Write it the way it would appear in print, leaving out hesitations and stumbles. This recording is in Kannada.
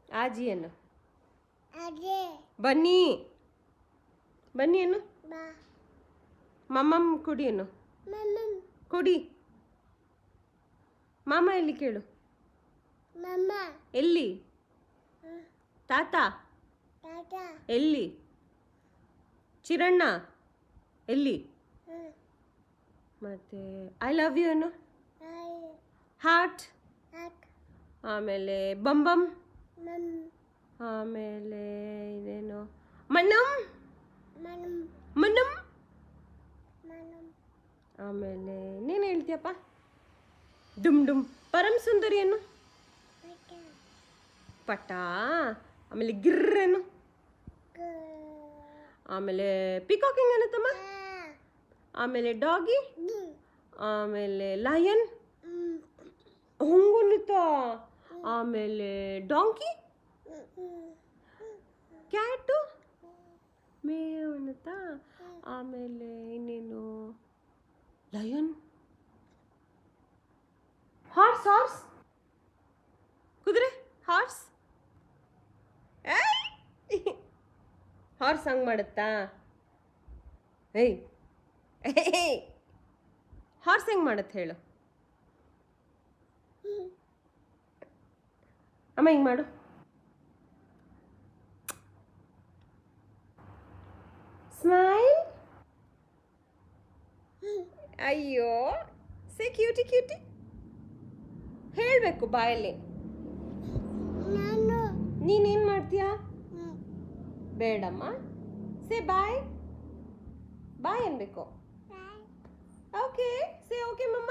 ಆಜಿ ಏನು ಅದೇ ಬನ್ನಿ ಬನ್ನಿ ಏನು ಬಾ ಮಮ್ಮಮ್ ಕುಡಿ ಏನು ಮಮ್ಮಮ್ ಕುಡಿ ಮಾಮ ಎಲ್ಲಿ ಕೇಳು ಮಮ್ಮ ಎಲ್ಲಿ ತಾತ ತಾತ ಎಲ್ಲಿ ಚಿರಣ್ಣ ಎಲ್ಲಿ ಮತ್ತೆ ಐ ಲವ್ ಯು ಏನು ಐ ಹಾರ್ಟ್ ಅಕ್ ಆಮೇಲೆ ಬಂಬಮ್ ಮಮ್ ಆಮೇಲೆ ಇದೇನು ಮಣ್ಣಮ್ ಮನಮ್ ಮಣ್ಣಮ್ ಮನಮ್ ಆಮೇಲೆ ನೀನು ಹೇಳ್ತೀಯಪ್ಪ ಡುಮ್ ಡುಮ್ ಪರಂ ಸುಂದರಿ ಏನು ಪಟ ಪಟ ಆಮೇಲೆ ಗಿರ್ರೇನು ಗ ಆಮೇಲೆ ಪಿಕಾಕಿಂಗ್ ಏನತ್ತಮ್ಮ ಆಮೇಲೆ ಡಾಗಿ ನಿ ಆಮೇಲೆ ಲಯನ್ ಮ್ ಹಂಗುನ್ನುತ್ತ ಆಮೇಲೆ ಡಾಂಕಿ ಕ್ಯಾಟು ಮೇವ್ ಅನ್ನುತ್ತಾ ಆಮೇಲೆ ಇನ್ನೇನು ಲಯನ್ ಹಾರ್ಸ್ ಹಾರ್ಸ್ ಕುದುರೆ ಹಾರ್ಸ್ ಹಾರ್ಸ್ ಹಂಗೆ ಮಾಡುತ್ತಾ ಏಯ್ ಹಾರ್ಸ್ ಹೆಂಗೆ ಮಾಡುತ್ತೆ ಹೇಳು ಅಮ್ಮ ಹಿಂಗೆ ಮಾಡು ಸ್ಮೈಲ್ ಅಯ್ಯೋ ಸೇ ಕ್ಯೂಟಿ ಕ್ಯೂಟಿ ಹೇಳಬೇಕು ಬಾಯಲ್ಲಿ ನಾನು ನೀನೇನು ಮಾಡ್ತೀಯಾ ಬೇಡಮ್ಮ ಸೇ ಬಾಯ್ ಬಾಯ್ ಅನ್ಬೇಕು ಓಕೆ ಸೇ ಓಕೆ ಮಮ್ಮ